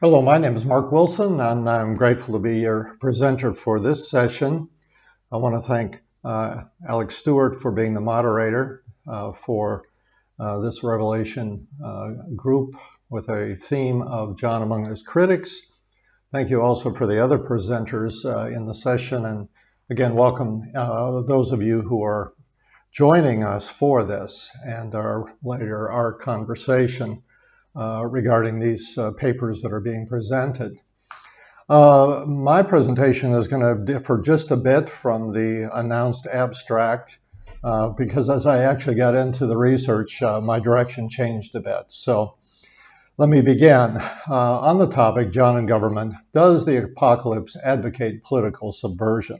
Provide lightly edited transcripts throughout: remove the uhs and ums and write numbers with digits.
Hello, my name is Mark Wilson, and I'm grateful to be your presenter for this session. I want to thank Alex Stewart for being the moderator for this Revelation group with a theme of John among his critics. Thank you also for the other presenters in the session, and again, welcome those of you who are joining us for this and our conversation regarding these papers that are being presented. My presentation is going to differ just a bit from the announced abstract because as I actually got into the research, my direction changed a bit. So let me begin. On the topic, John and government, does the apocalypse advocate political subversion?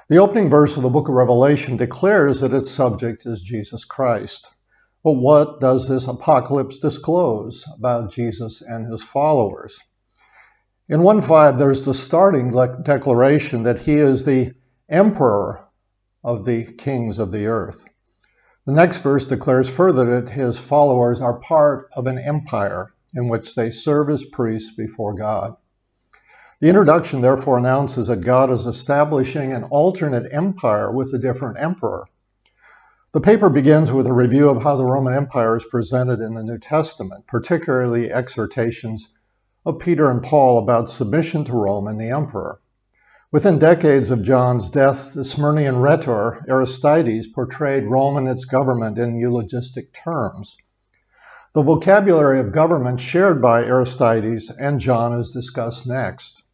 The opening verse of the book of Revelation declares that its subject is Jesus Christ. But what does this apocalypse disclose about Jesus and his followers? In 1:5, there's the starting declaration that he is the emperor of the kings of the earth. The next verse declares further that his followers are part of an empire in which they serve as priests before God. The introduction therefore announces that God is establishing an alternate empire with a different emperor. The paper begins with a review of how the Roman Empire is presented in the New Testament, particularly exhortations of Peter and Paul about submission to Rome and the emperor. Within decades of John's death, the Smyrnean rhetor Aristides portrayed Rome and its government in eulogistic terms. The vocabulary of government shared by Aristides and John is discussed next.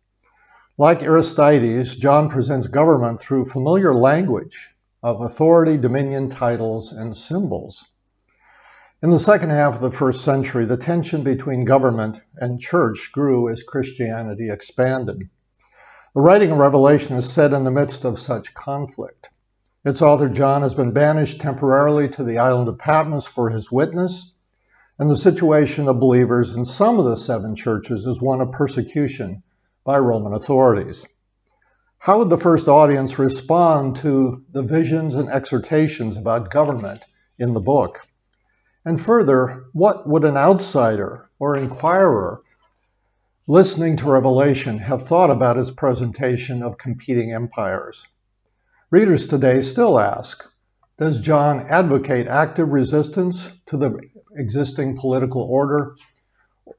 Like Aristides, John presents government through familiar language of authority, dominion, titles, and symbols. In the second half of the first century, the tension between government and church grew as Christianity expanded. The writing of Revelation is set in the midst of such conflict. Its author, John, has been banished temporarily to the island of Patmos for his witness, and the situation of believers in some of the seven churches is one of persecution by Roman authorities. How would the first audience respond to the visions and exhortations about government in the book? And further, what would an outsider or inquirer listening to Revelation have thought about its presentation of competing empires? Readers today still ask, does John advocate active resistance to the existing political order,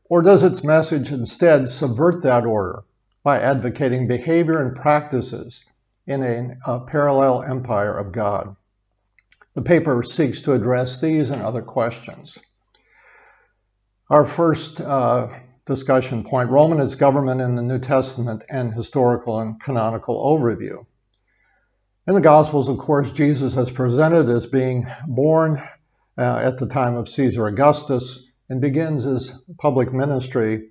or does its message instead subvert that order by advocating behavior and practices in a parallel empire of God? The paper seeks to address these and other questions. Our first discussion point, Rome and its government in the New Testament and historical and canonical overview. In the Gospels, of course, Jesus is presented as being born at the time of Caesar Augustus and begins his public ministry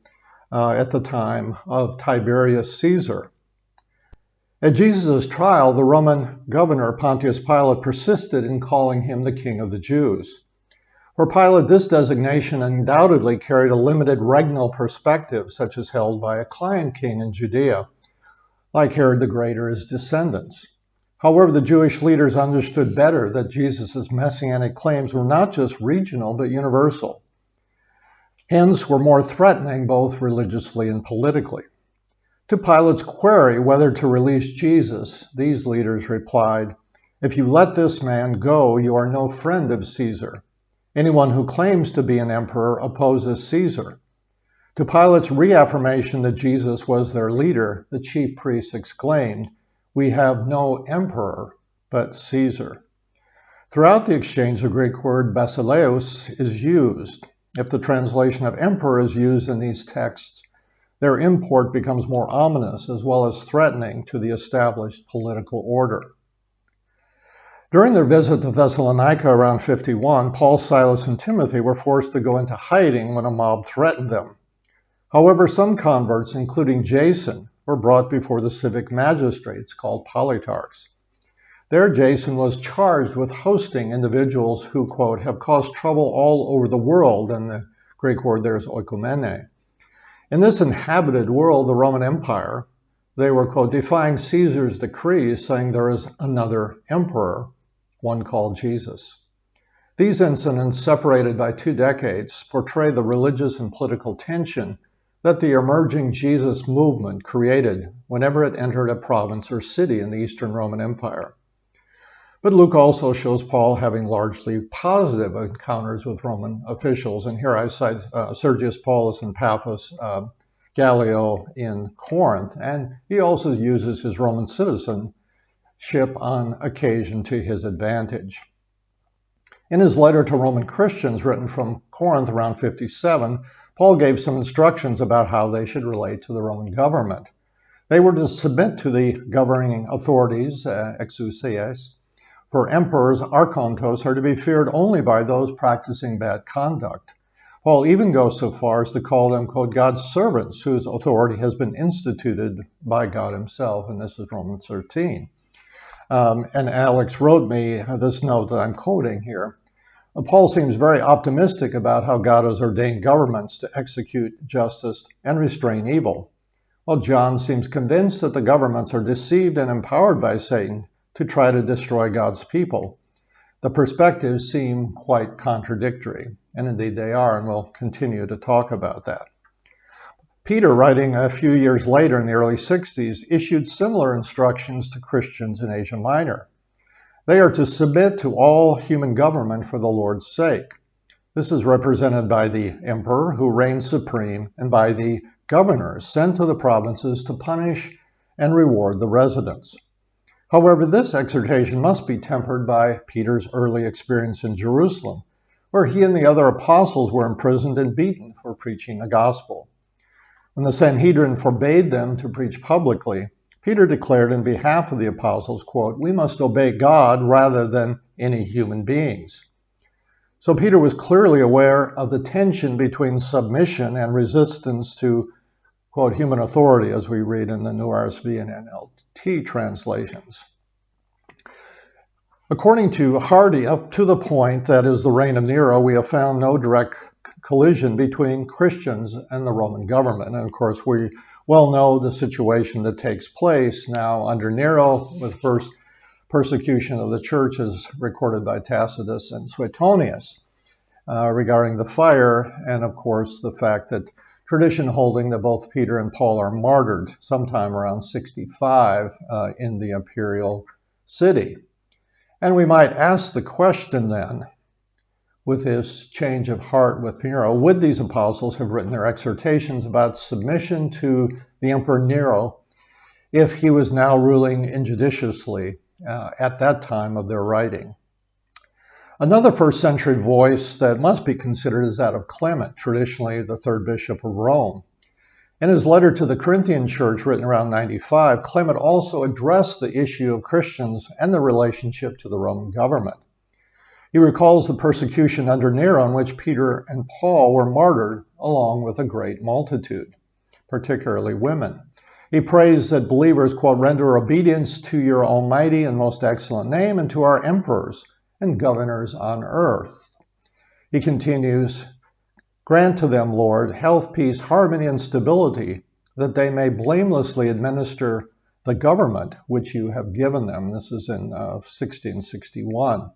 at the time of Tiberius Caesar. At Jesus' trial, the Roman governor Pontius Pilate persisted in calling him the King of the Jews. For Pilate, this designation undoubtedly carried a limited regnal perspective, such as held by a client king in Judea, like Herod the Great or his descendants. However, the Jewish leaders understood better that Jesus' messianic claims were not just regional, but universal. Hence, were more threatening both religiously and politically. To Pilate's query whether to release Jesus, these leaders replied, "If you let this man go, you are no friend of Caesar. Anyone who claims to be an emperor opposes Caesar." To Pilate's reaffirmation that Jesus was their leader, the chief priests exclaimed, "We have no emperor but Caesar." Throughout the exchange, the Greek word basileus is used. If the translation of emperor is used in these texts, their import becomes more ominous as well as threatening to the established political order. During their visit to Thessalonica around 51, Paul, Silas, and Timothy were forced to go into hiding when a mob threatened them. However, some converts, including Jason, were brought before the civic magistrates called politarchs. There, Jason was charged with hosting individuals who, quote, have caused trouble all over the world, and the Greek word there is oikumene. In this inhabited world, the Roman Empire, they were, quote, defying Caesar's decrees, saying there is another emperor, one called Jesus. These incidents, separated by 2 decades, portray the religious and political tension that the emerging Jesus movement created whenever it entered a province or city in the Eastern Roman Empire. But Luke also shows Paul having largely positive encounters with Roman officials. And here I cite Sergius Paulus in Paphos, Gallio in Corinth. And he also uses his Roman citizenship on occasion to his advantage. In his letter to Roman Christians written from Corinth around 57, Paul gave some instructions about how they should relate to the Roman government. They were to submit to the governing authorities, exousias. For emperors, archontos, are to be feared only by those practicing bad conduct. Paul even goes so far as to call them, quote, God's servants, whose authority has been instituted by God himself, and this is Romans 13. And Alex wrote me this note that I'm quoting here. Paul seems very optimistic about how God has ordained governments to execute justice and restrain evil, while John seems convinced that the governments are deceived and empowered by Satan to try to destroy God's people. The perspectives seem quite contradictory, and indeed they are, and we'll continue to talk about that. Peter, writing a few years later in the early 60s, issued similar instructions to Christians in Asia Minor. They are to submit to all human government for the Lord's sake. This is represented by the emperor, who reigns supreme, and by the governors sent to the provinces to punish and reward the residents. However, this exhortation must be tempered by Peter's early experience in Jerusalem, where he and the other apostles were imprisoned and beaten for preaching the gospel. When the Sanhedrin forbade them to preach publicly, Peter declared in behalf of the apostles, quote, we must obey God rather than any human beings. So Peter was clearly aware of the tension between submission and resistance to, quote, human authority, as we read in the New RSV and NLT translations. According to Hardy, up to the point that is the reign of Nero, we have found no direct collision between Christians and the Roman government. And of course, we well know the situation that takes place now under Nero, with first persecution of the church as recorded by Tacitus and Suetonius regarding the fire, and of course the fact that tradition holding that both Peter and Paul are martyred sometime around 65 in the imperial city. And we might ask the question then, with this change of heart with Nero, would these apostles have written their exhortations about submission to the Emperor Nero if he was now ruling injudiciously at that time of their writing? Another first century voice that must be considered is that of Clement, traditionally the third bishop of Rome. In his letter to the Corinthian church written around 95, Clement also addressed the issue of Christians and their relationship to the Roman government. He recalls the persecution under Nero in which Peter and Paul were martyred along with a great multitude, particularly women. He prays that believers, quote, render obedience to your almighty and most excellent name and to our emperors and governors on earth. He continues, grant to them, Lord, health, peace, harmony, and stability, that they may blamelessly administer the government which you have given them. This is in 1661.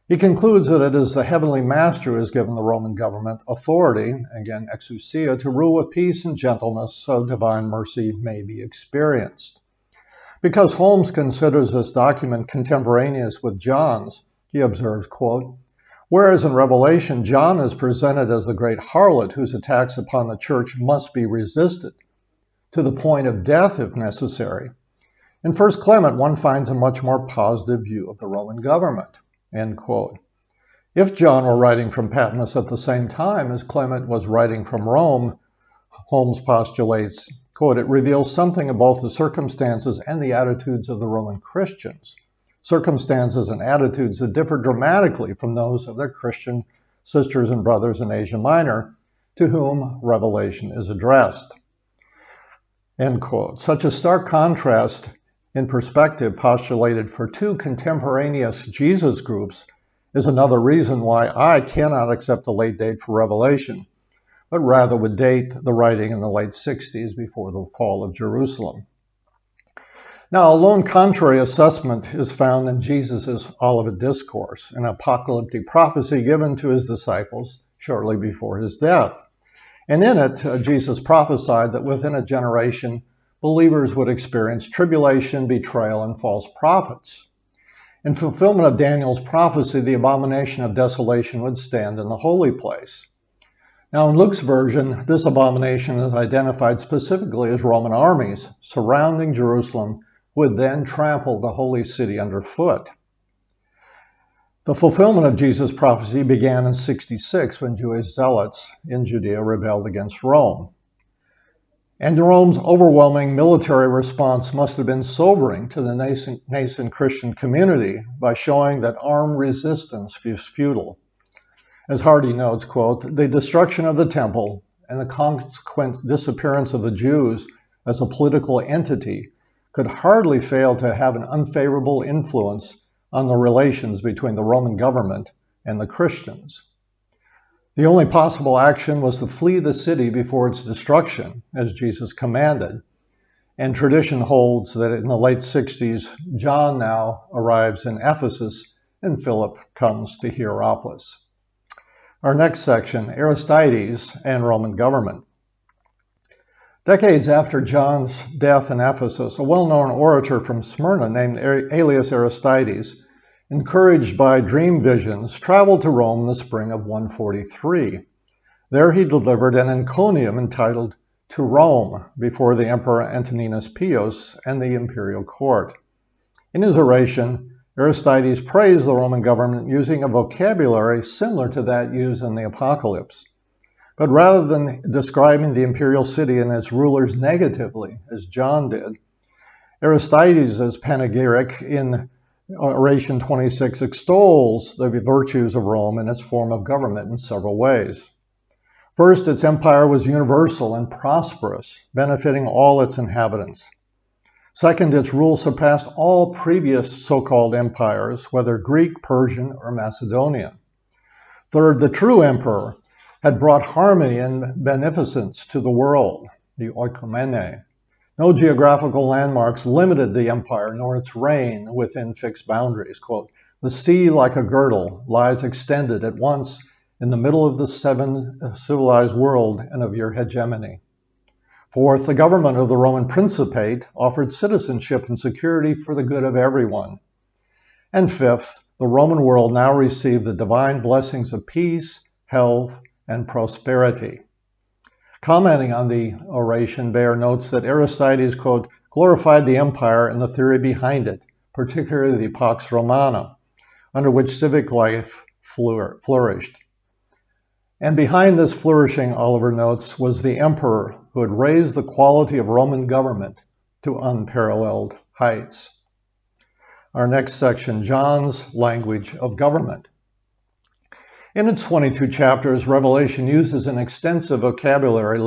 He concludes that it is the heavenly master who has given the Roman government authority, again, exousia, to rule with peace and gentleness so divine mercy may be experienced. Because Holmes considers this document contemporaneous with John's, he observes, quote, whereas in Revelation, John is presented as the great harlot whose attacks upon the church must be resisted to the point of death if necessary. In 1 Clement, one finds a much more positive view of the Roman government, end quote. If John were writing from Patmos at the same time as Clement was writing from Rome, Holmes postulates, quote, it reveals something of both the circumstances and the attitudes of the Roman Christians, circumstances and attitudes that differ dramatically from those of their Christian sisters and brothers in Asia Minor, to whom Revelation is addressed, end quote. Such a stark contrast in perspective postulated for two contemporaneous Jesus groups is another reason why I cannot accept a late date for Revelation, but rather would date the writing in the late 60s before the fall of Jerusalem. Now, a lone contrary assessment is found in Jesus' Olivet Discourse, an apocalyptic prophecy given to his disciples shortly before his death. And in it, Jesus prophesied that within a generation, believers would experience tribulation, betrayal, and false prophets. In fulfillment of Daniel's prophecy, the abomination of desolation would stand in the holy place. Now, in Luke's version, this abomination is identified specifically as Roman armies surrounding Jerusalem, who would then trample the holy city underfoot. The fulfillment of Jesus' prophecy began in 66 when Jewish zealots in Judea rebelled against Rome. And Rome's overwhelming military response must have been sobering to the nascent Christian community by showing that armed resistance is futile. As Hardy notes, quote, the destruction of the temple and the consequent disappearance of the Jews as a political entity could hardly fail to have an unfavorable influence on the relations between the Roman government and the Christians. The only possible action was to flee the city before its destruction, as Jesus commanded. And tradition holds that in the late 60s, John now arrives in Ephesus and Philip comes to Hierapolis. Our next section, Aristides and Roman government. Decades after John's death in Ephesus, a well-known orator from Smyrna named alias Aristides, encouraged by dream visions, traveled to Rome in the spring of 143. There he delivered an encomium entitled To Rome before the Emperor Antoninus Pius and the imperial court. In his oration, Aristides praised the Roman government using a vocabulary similar to that used in the Apocalypse. But rather than describing the imperial city and its rulers negatively, as John did, Aristides' panegyric in Oration 26 extols the virtues of Rome and its form of government in several ways. First, its empire was universal and prosperous, benefiting all its inhabitants. Second, its rule surpassed all previous so-called empires, whether Greek, Persian, or Macedonian. Third, the true emperor had brought harmony and beneficence to the world, the oikomene. No geographical landmarks limited the empire, nor its reign within fixed boundaries. Quote, the sea, like a girdle, lies extended at once in the middle of the seven civilized world and of your hegemony. Fourth, the government of the Roman Principate offered citizenship and security for the good of everyone. And fifth, the Roman world now received the divine blessings of peace, health, and prosperity. Commenting on the oration, Bayer notes that Aristides, quote, glorified the empire and the theory behind it, particularly the Pax Romana, under which civic life flourished. And behind this flourishing, Oliver notes, was the emperor who had raised the quality of Roman government to unparalleled heights. Our next section, John's language of government. In its 22 chapters, Revelation uses an extensive vocabulary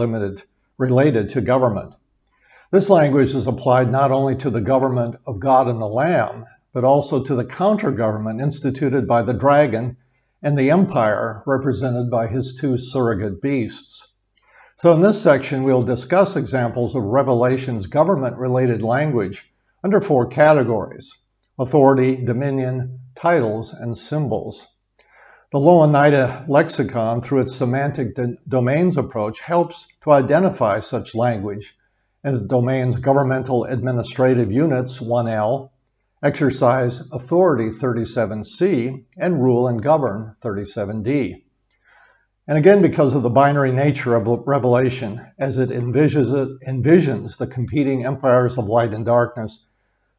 related to government. This language is applied not only to the government of God and the Lamb, but also to the counter-government instituted by the dragon and the empire represented by his two surrogate beasts. So in this section, we'll discuss examples of Revelation's government-related language under four categories: authority, dominion, titles, and symbols. The Louw-Nida lexicon, through its semantic domains approach, helps to identify such language as the domain's governmental administrative units, 1L, exercise authority, 37C, and rule and govern, 37D. And again, because of the binary nature of Revelation, as it envisions the competing empires of light and darkness,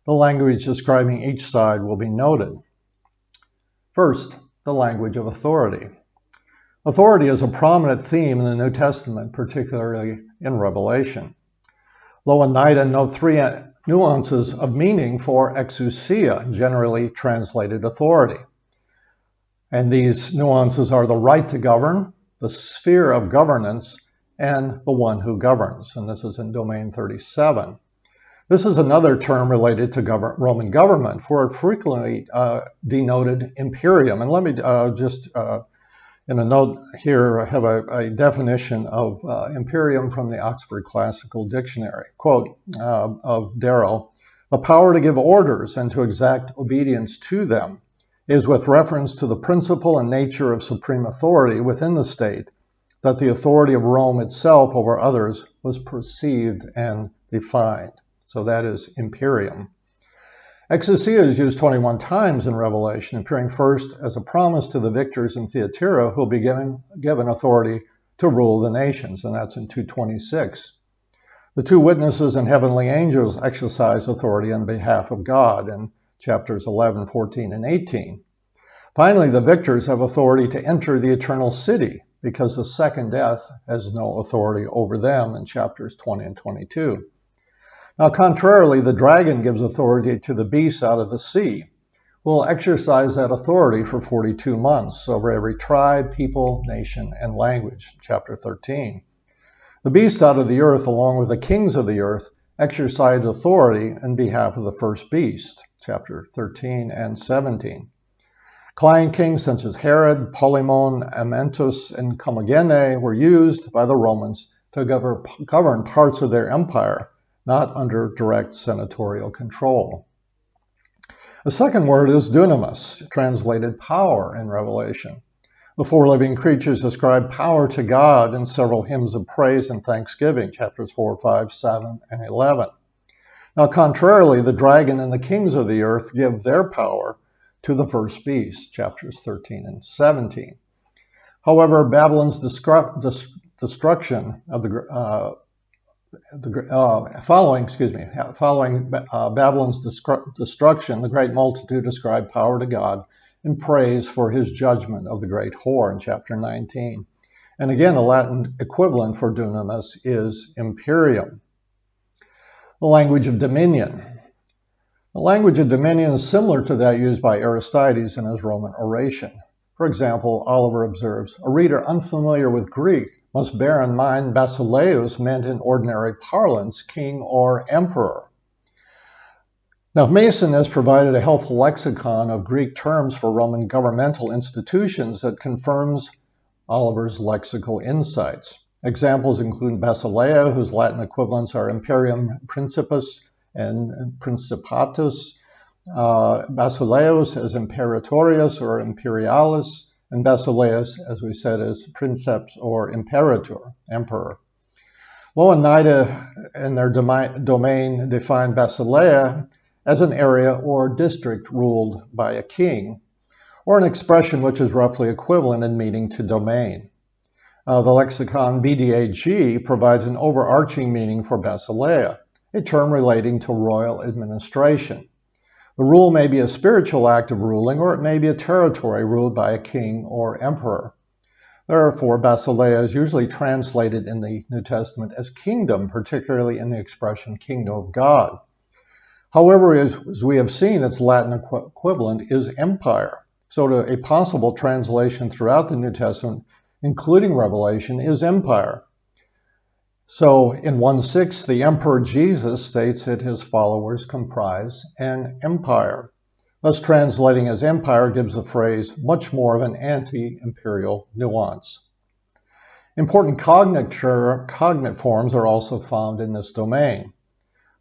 the language describing each side will be noted. First, the language of authority. Authority is a prominent theme in the New Testament, particularly in Revelation. Louw-Nida note three nuances of meaning for exousia, generally translated authority. And these nuances are the right to govern, the sphere of governance, and the one who governs. And this is in domain 37. This is another term related to Roman government, for it frequently denoted imperium. And let me just, in a note here, have a definition of imperium from the Oxford Classical Dictionary. Quote of Darrow, the power to give orders and to exact obedience to them is with reference to the principle and nature of supreme authority within the state, that the authority of Rome itself over others was perceived and defined. So that is imperium. Exousia is used 21 times in Revelation, appearing first as a promise to the victors in Thyatira who will be given authority to rule the nations, and that's in 226. The two witnesses and heavenly angels exercise authority on behalf of God in chapters 11, 14, and 18. Finally, the victors have authority to enter the eternal city because the second death has no authority over them in chapters 20 and 22. Now, contrarily, the dragon gives authority to the beast out of the sea, who will exercise that authority for 42 months over every tribe, people, nation, and language, chapter 13. The beast out of the earth, along with the kings of the earth, exercise authority on behalf of the first beast, chapter 13 and 17. Client kings such as Herod, Polemon, Amyntas, and Commagene were used by the Romans to govern parts of their empire, not under direct senatorial control. The second word is dunamis, translated power in Revelation. The four living creatures ascribe power to God in several hymns of praise and thanksgiving, chapters 4, 5, 7, and 11. Now, contrarily, the dragon and the kings of the earth give their power to the first beast, chapters 13 and 17. However, Babylon's destruction of following Babylon's destruction, the great multitude ascribed power to God in praise for his judgment of the great whore in chapter 19. And again, a Latin equivalent for dunamis is imperium. The language of dominion. The language of dominion is similar to that used by Aristides in his Roman oration. For example, Oliver observes, a reader unfamiliar with Greek must bear in mind Basileus meant in ordinary parlance king or emperor. Now, Mason has provided a helpful lexicon of Greek terms for Roman governmental institutions that confirms Oliver's lexical insights. Examples include Basileia, whose Latin equivalents are imperium principis and principatus, Basileus as imperatorius or imperialis, and Basileus, as we said, as princeps or imperator, emperor. Loanida in their domain defined Basileia as an area or district ruled by a king, or an expression which is roughly equivalent in meaning to domain. The lexicon BDAG provides an overarching meaning for Basileia, a term relating to royal administration. The rule may be a spiritual act of ruling, or it may be a territory ruled by a king or emperor. Therefore, Basileia is usually translated in the New Testament as kingdom, particularly in the expression kingdom of God. However, as we have seen, its Latin equivalent is empire. So a possible translation throughout the New Testament, including Revelation, is empire. So in 1:6, the Emperor Jesus states that his followers comprise an empire. Thus, translating as empire gives the phrase much more of an anti-imperial nuance. Important cognate forms are also found in this domain.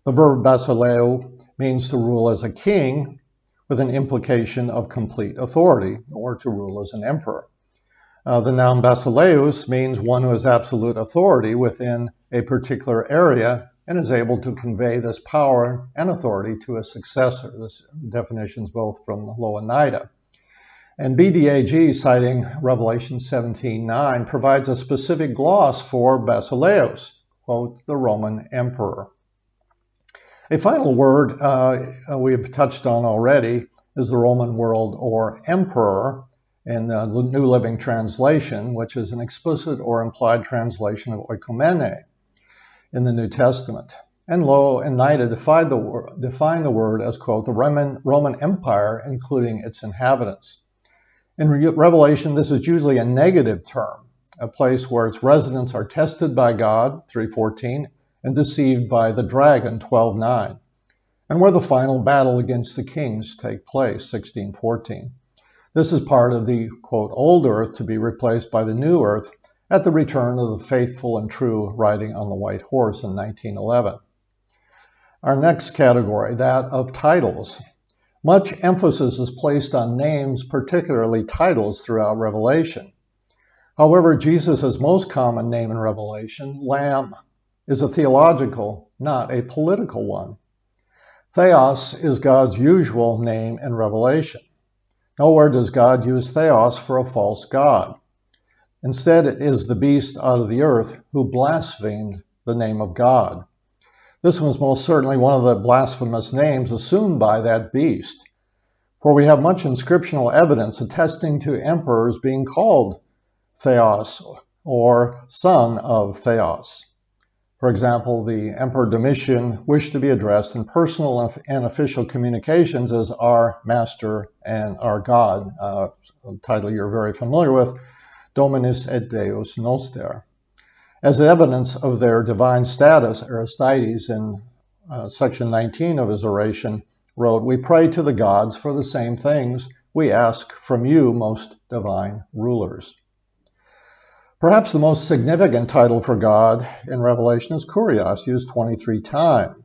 The verb basileo means to rule as a king, with an implication of complete authority, or to rule as an emperor. The noun basileus means one who has absolute authority within a particular area and is able to convey this power and authority to a successor. This definition is both from Loanida. And BDAG, citing Revelation 17:9, provides a specific gloss for basileus, quote, the Roman emperor. A final word we've touched on already is the Roman world or emperor in the New Living Translation, which is an explicit or implied translation of oikomene in the New Testament. And Loanida defined the word as, quote, the Roman Empire, including its inhabitants. In Revelation, this is usually a negative term, a place where its residents are tested by God, 3:14, and deceived by the dragon, 12:9, and where the final battle against the kings take place, 16:14. This is part of the, quote, old earth to be replaced by the new earth at the return of the faithful and true riding on the white horse in 1911. Our next category, that of titles. Much emphasis is placed on names, particularly titles, throughout Revelation. However, Jesus' most common name in Revelation, Lamb, is a theological, not a political one. Theos is God's usual name in Revelation. Nowhere does God use Theos for a false god. Instead, it is the beast out of the earth who blasphemed the name of God. This was most certainly one of the blasphemous names assumed by that beast, for we have much inscriptional evidence attesting to emperors being called Theos or son of Theos. For example, the Emperor Domitian wished to be addressed in personal and official communications as our master and our God, a title you're very familiar with, Dominus et Deus Noster. As evidence of their divine status, Aristides in section 19 of his oration wrote, "We pray to the gods for the same things we ask from you, most divine rulers." Perhaps the most significant title for God in Revelation is Kurios, used 23 times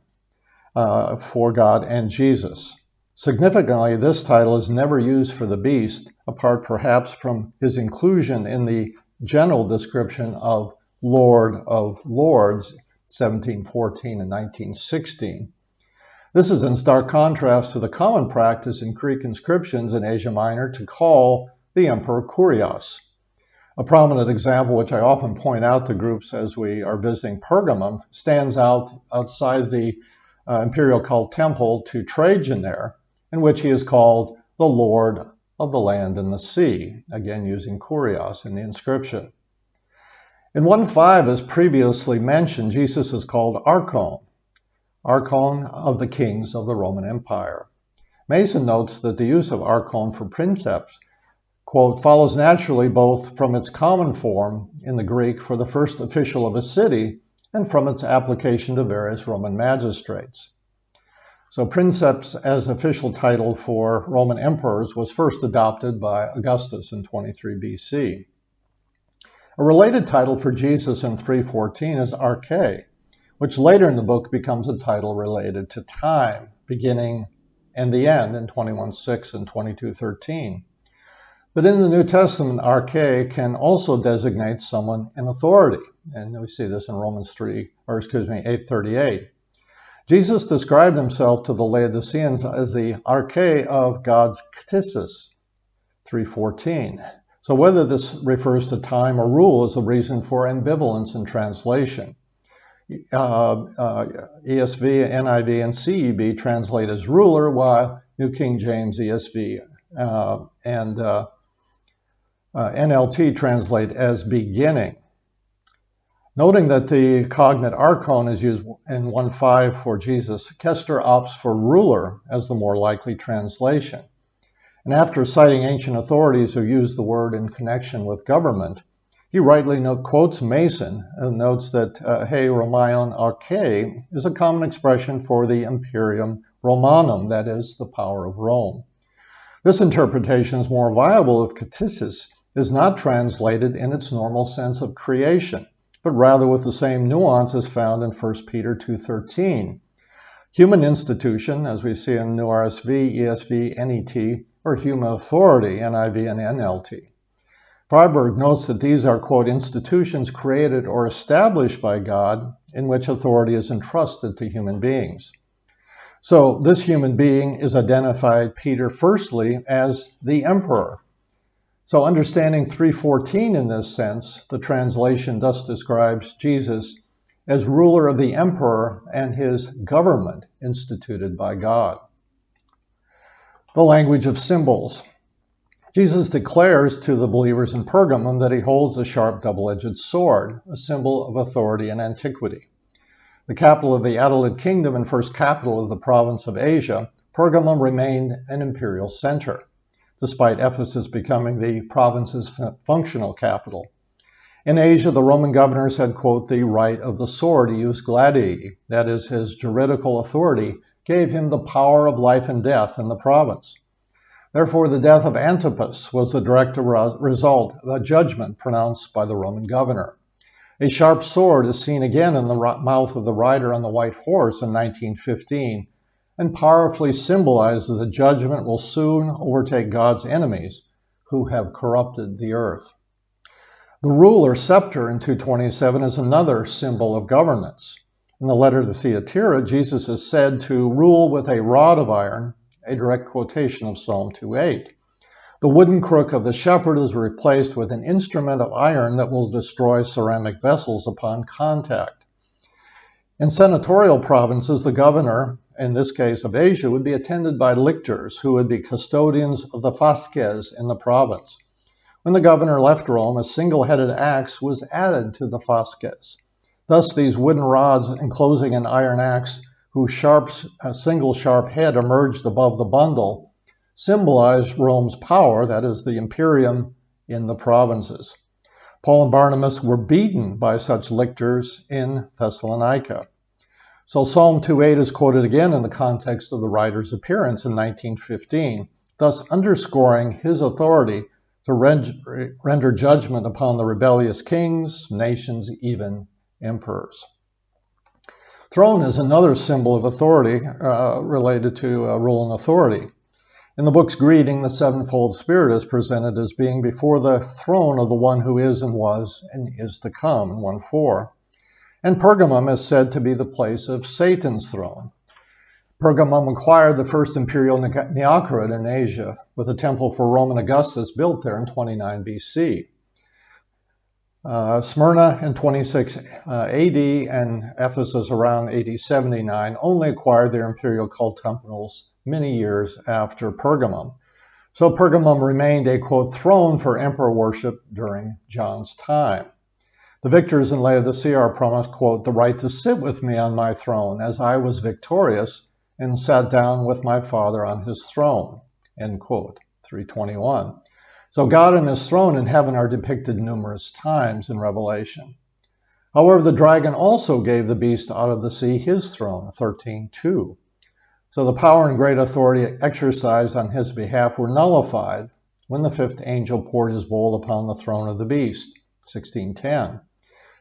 for God and Jesus. Significantly, this title is never used for the beast, apart perhaps from his inclusion in the general description of Lord of Lords, 1714 and 1916. This is in stark contrast to the common practice in Greek inscriptions in Asia Minor to call the emperor Kurios. A prominent example, which I often point out to groups as we are visiting Pergamum, stands outside the imperial cult temple to Trajan there, in which he is called the Lord of the land and the sea, again using Kurios in the inscription. In 1:5, as previously mentioned, Jesus is called Archon, Archon of the kings of the Roman Empire. Mason notes that the use of Archon for princeps, quote, follows naturally both from its common form in the Greek for the first official of a city and from its application to various Roman magistrates. So princeps as official title for Roman emperors was first adopted by Augustus in 23 BC. A related title for Jesus in 3:14 is Arche, which later in the book becomes a title related to time, beginning and the end in 21:6 and 22:13. But in the New Testament, arche can also designate someone in authority, and we see this in Romans 8:38. Jesus described himself to the Laodiceans as the arche of God's ktisis, 3:14. So whether this refers to time or rule is a reason for ambivalence in translation. ESV, NIV, and CEB translate as ruler, while New King James, ESV, and NLT translate as beginning. Noting that the cognate archon is used in 1:5 for Jesus, Kester opts for ruler as the more likely translation. And after citing ancient authorities who used the word in connection with government, he rightly quotes Mason and notes that he Romaion arche is a common expression for the imperium Romanum, that is, the power of Rome. This interpretation is more viable if ktisis is not translated in its normal sense of creation, but rather with the same nuance as found in 1 Peter 2:13. Human institution, as we see in New RSV, ESV, NET, or human authority, NIV and NLT. Freiberg notes that these are, quote, institutions created or established by God in which authority is entrusted to human beings. So this human being is identified, Peter, firstly, as the emperor. So understanding 3:14 in this sense, the translation thus describes Jesus as ruler of the emperor and his government instituted by God. The language of symbols. Jesus declares to the believers in Pergamum that he holds a sharp double-edged sword, a symbol of authority and antiquity. The capital of the Attalid kingdom and first capital of the province of Asia, Pergamum remained an imperial center, despite Ephesus becoming the province's functional capital. In Asia, the Roman governors had, quote, the right of the sword, ius gladii, that is, his juridical authority gave him the power of life and death in the province. Therefore, the death of Antipas was the direct result of a judgment pronounced by the Roman governor. A sharp sword is seen again in the mouth of the rider on the white horse in 1915 and powerfully symbolizes that judgment will soon overtake God's enemies who have corrupted the earth. The rule or scepter in 227 is another symbol of governance. In the letter to Thyatira, Jesus is said to rule with a rod of iron, a direct quotation of Psalm 2:8. The wooden crook of the shepherd is replaced with an instrument of iron that will destroy ceramic vessels upon contact. In senatorial provinces, the governor, in this case of Asia, would be attended by lictors, who would be custodians of the fasces in the province. When the governor left Rome, a single-headed axe was added to the fasces. Thus, these wooden rods enclosing an iron axe, whose single sharp head emerged above the bundle, symbolized Rome's power, that is, the imperium in the provinces. Paul and Barnabas were beaten by such lictors in Thessalonica. So Psalm 2:8 is quoted again in the context of the writer's appearance in 1915, thus underscoring his authority to render judgment upon the rebellious kings, nations, even emperors. Throne is another symbol of authority related to rule and authority. In the book's greeting, the sevenfold Spirit is presented as being before the throne of the one who is and was and is to come, in 1:4. And Pergamum is said to be the place of Satan's throne. Pergamum acquired the first imperial neocorate in Asia, with a temple for Roman Augustus built there in 29 BC. Smyrna in 26 AD and Ephesus around AD 79 only acquired their imperial cult temples many years after Pergamum. So Pergamum remained a, quote, throne for emperor worship during John's time. The victors in Laodicea are promised, quote, the right to sit with me on my throne as I was victorious and sat down with my Father on his throne, end quote, 321. So God and his throne in heaven are depicted numerous times in Revelation. However, the dragon also gave the beast out of the sea his throne, 13:2. So the power and great authority exercised on his behalf were nullified when the fifth angel poured his bowl upon the throne of the beast, 16:10.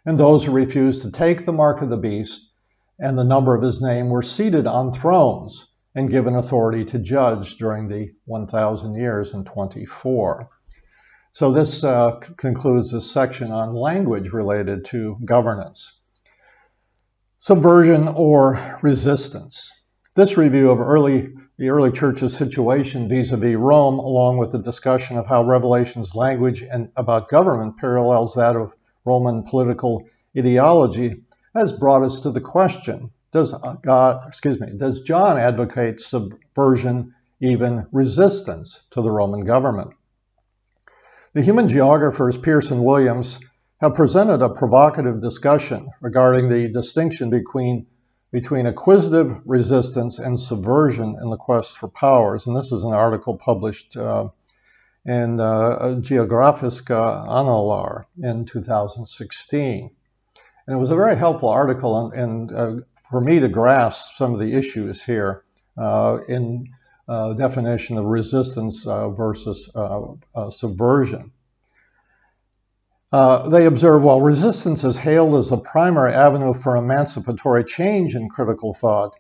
And those who refused to take the mark of the beast and the number of his name were seated on thrones and given authority to judge during the 1,000 years and 24. So this concludes this section on language related to governance. Subversion or resistance. This review of the early church's situation vis-a-vis Rome, along with the discussion of how Revelation's language and about government parallels that of Roman political ideology, has brought us to the question, does John advocate subversion, even resistance to the Roman government? The human geographers Pierce and Williams have presented a provocative discussion regarding the distinction between acquisitive resistance and subversion in the quest for powers. And this is an article published in Geographiska Annalar in 2016. And it was a very helpful article and for me to grasp some of the issues here in definition of resistance versus subversion. They observe, while resistance is hailed as the primary avenue for emancipatory change in critical thought,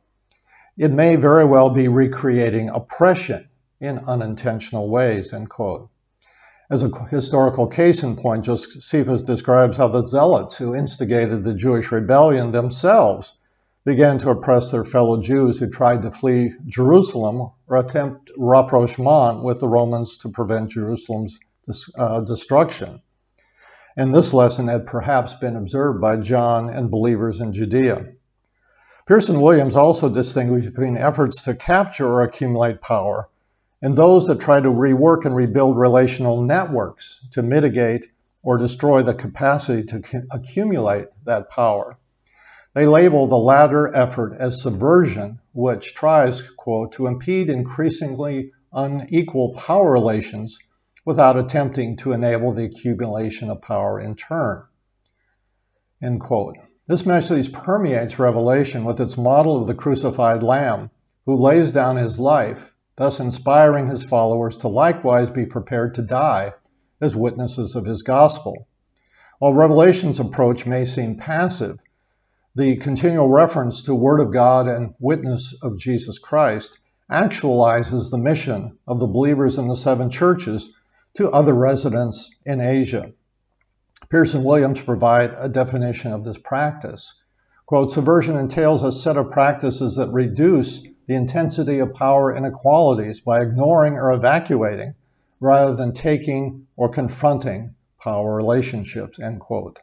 it may very well be recreating oppression in unintentional ways, end quote. As a historical case in point, Josephus describes how the zealots who instigated the Jewish rebellion themselves began to oppress their fellow Jews who tried to flee Jerusalem or attempt rapprochement with the Romans to prevent Jerusalem's destruction. And this lesson had perhaps been observed by John and believers in Judea. Pearson Williams also distinguished between efforts to capture or accumulate power and those that try to rework and rebuild relational networks to mitigate or destroy the capacity to accumulate that power. They label the latter effort as subversion, which tries, quote, to impede increasingly unequal power relations without attempting to enable the accumulation of power in turn, end quote. This message permeates Revelation with its model of the crucified Lamb, who lays down his life, thus inspiring his followers to likewise be prepared to die as witnesses of his gospel. While Revelation's approach may seem passive, the continual reference to Word of God and witness of Jesus Christ actualizes the mission of the believers in the seven churches to other residents in Asia. Pearson Williams provide a definition of this practice. Quote, subversion entails a set of practices that reduce the intensity of power inequalities by ignoring or evacuating rather than taking or confronting power relationships, end quote.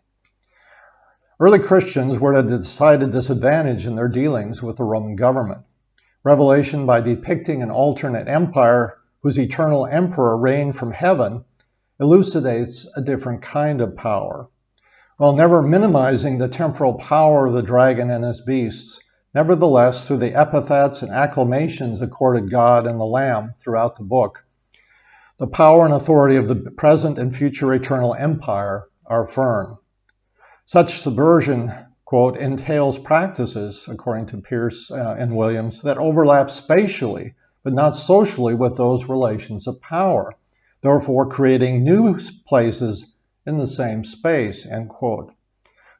Early Christians were at a decided disadvantage in their dealings with the Roman government. Revelation, by depicting an alternate empire whose eternal emperor reigned from heaven, elucidates a different kind of power. While never minimizing the temporal power of the dragon and his beasts, nevertheless, through the epithets and acclamations accorded God and the Lamb throughout the book, the power and authority of the present and future eternal empire are affirmed. Such subversion, quote, entails practices, according to Pierce and Williams, that overlap spatially, but not socially with those relations of power, therefore creating new places in the same space, end quote.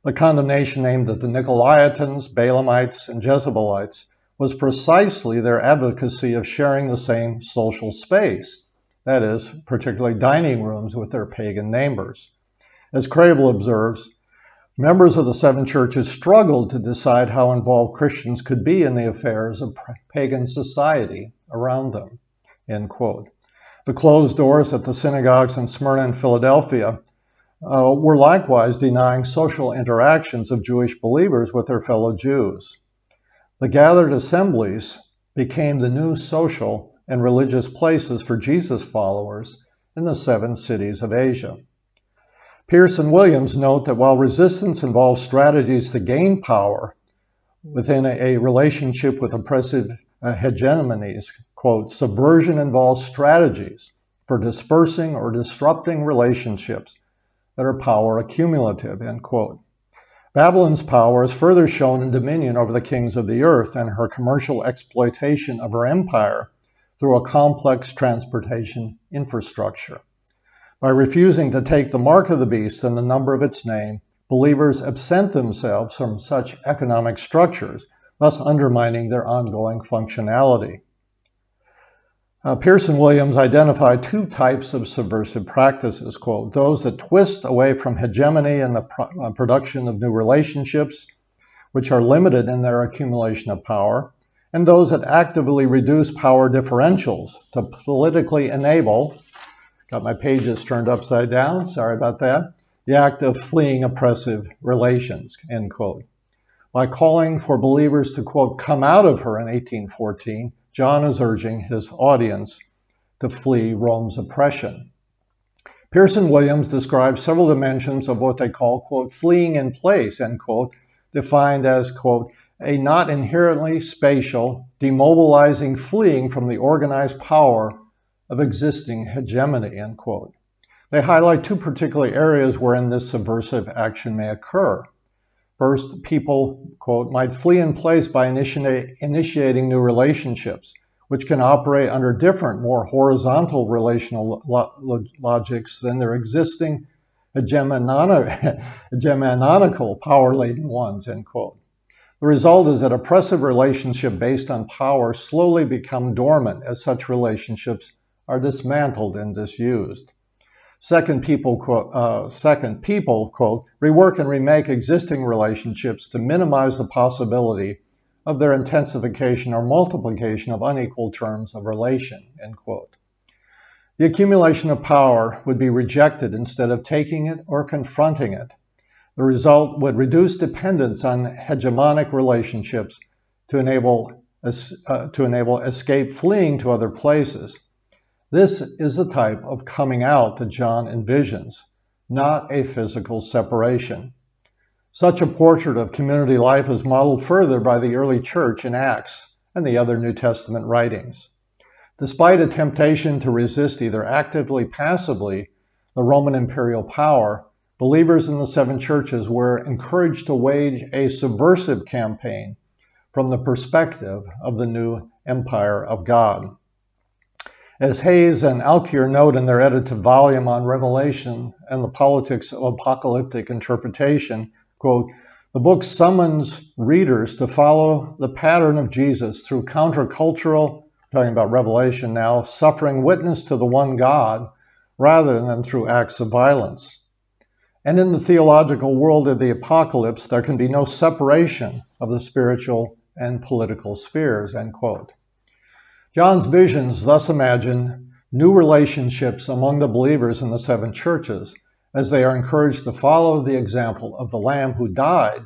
The condemnation aimed at the Nicolaitans, Balaamites, and Jezebelites was precisely their advocacy of sharing the same social space, that is, particularly dining rooms with their pagan neighbors. As Crable observes, members of the seven churches struggled to decide how involved Christians could be in the affairs of pagan society around them, end quote. The closed doors at the synagogues in Smyrna and Philadelphia were likewise denying social interactions of Jewish believers with their fellow Jews. The gathered assemblies became the new social and religious places for Jesus followers in the 7 cities of Asia. Pierce and Williams note that while resistance involves strategies to gain power within a relationship with oppressive hegemonies, quote, subversion involves strategies for dispersing or disrupting relationships that are power accumulative, end quote. Babylon's power is further shown in dominion over the kings of the earth and her commercial exploitation of her empire through a complex transportation infrastructure. By refusing to take the mark of the beast and the number of its name, believers absent themselves from such economic structures, thus undermining their ongoing functionality. Pierce and Williams identify 2 types of subversive practices, quote, those that twist away from hegemony and the production of new relationships, which are limited in their accumulation of power, and those that actively reduce power differentials to politically enable, got my pages turned upside down, sorry about that, the act of fleeing oppressive relations, end quote. By calling for believers to, quote, come out of her in 1814, John is urging his audience to flee Rome's oppression. Pierce and Williams describe several dimensions of what they call, quote, fleeing in place, end quote, defined as, quote, a not inherently spatial, demobilizing fleeing from the organized power of existing hegemony, end quote. They highlight 2 particular areas wherein this subversive action may occur. First, people, quote, might flee in place by initiating new relationships, which can operate under different, more horizontal relational logics than their existing hegemonical, power-laden ones, end quote. The result is that oppressive relationships based on power slowly become dormant as such relationships are dismantled and disused. Second, people, quote, rework and remake existing relationships to minimize the possibility of their intensification or multiplication of unequal terms of relation, end quote. The accumulation of power would be rejected instead of taking it or confronting it. The result would reduce dependence on hegemonic relationships to enable escape fleeing to other places. This is the type of coming out that John envisions, not a physical separation. Such a portrait of community life is modeled further by the early church in Acts and the other New Testament writings. Despite a temptation to resist either actively or passively the Roman imperial power, believers in the 7 churches were encouraged to wage a subversive campaign from the perspective of the new empire of God. As Hayes and Alkier note in their edited volume on Revelation and the politics of apocalyptic interpretation, quote, the book summons readers to follow the pattern of Jesus through countercultural, talking about Revelation now, suffering witness to the one God rather than through acts of violence. And in the theological world of the apocalypse, there can be no separation of the spiritual and political spheres, end quote. John's visions thus imagine new relationships among the believers in the seven churches as they are encouraged to follow the example of the Lamb who died,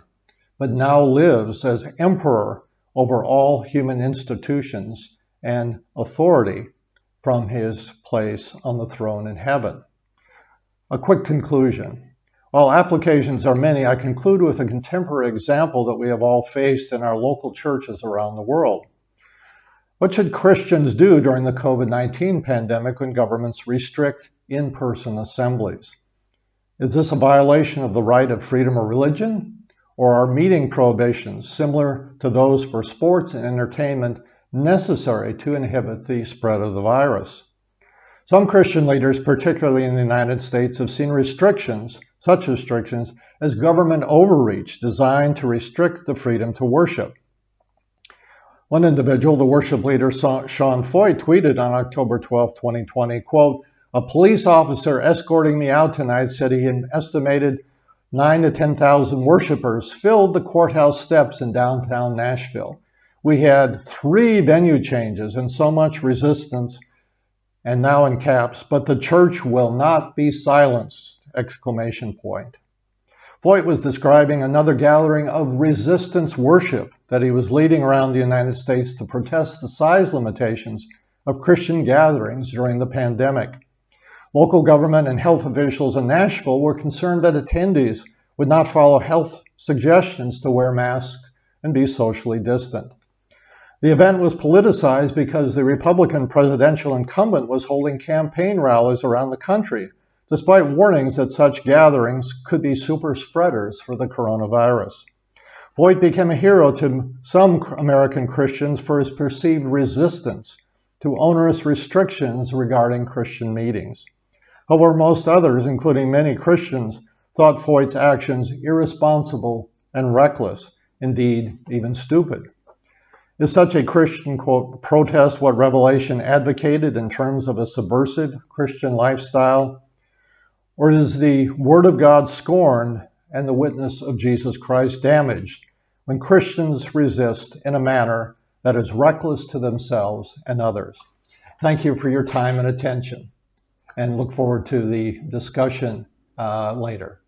but now lives as emperor over all human institutions and authority from his place on the throne in heaven. A quick conclusion. While applications are many, I conclude with a contemporary example that we have all faced in our local churches around the world. What should Christians do during the COVID-19 pandemic when governments restrict in-person assemblies? Is this a violation of the right of freedom of religion? Or are meeting prohibitions similar to those for sports and entertainment necessary to inhibit the spread of the virus? Some Christian leaders, particularly in the United States, have seen such restrictions as government overreach designed to restrict the freedom to worship. One individual, the worship leader Sean Foyt, tweeted on October 12, 2020, quote, "A police officer escorting me out tonight said he had estimated 9,000 to 10,000 worshipers filled the courthouse steps in downtown Nashville. We had 3 venue changes and so much resistance," and now in caps, "but the church will not be silenced!" exclamation point. Foyt was describing another gathering of resistance worship that he was leading around the United States to protest the size limitations of Christian gatherings during the pandemic. Local government and health officials in Nashville were concerned that attendees would not follow health suggestions to wear masks and be socially distant. The event was politicized because the Republican presidential incumbent was holding campaign rallies around the country, despite warnings that such gatherings could be super spreaders for the coronavirus. Foyt became a hero to some American Christians for his perceived resistance to onerous restrictions regarding Christian meetings. However, most others, including many Christians, thought Foyt's actions irresponsible and reckless, indeed even stupid. Is such a Christian, quote, protest what Revelation advocated in terms of a subversive Christian lifestyle? Or is the Word of God scorned and the witness of Jesus Christ damaged when Christians resist in a manner that is reckless to themselves and others? Thank you for your time and attention, and look forward to the discussion later.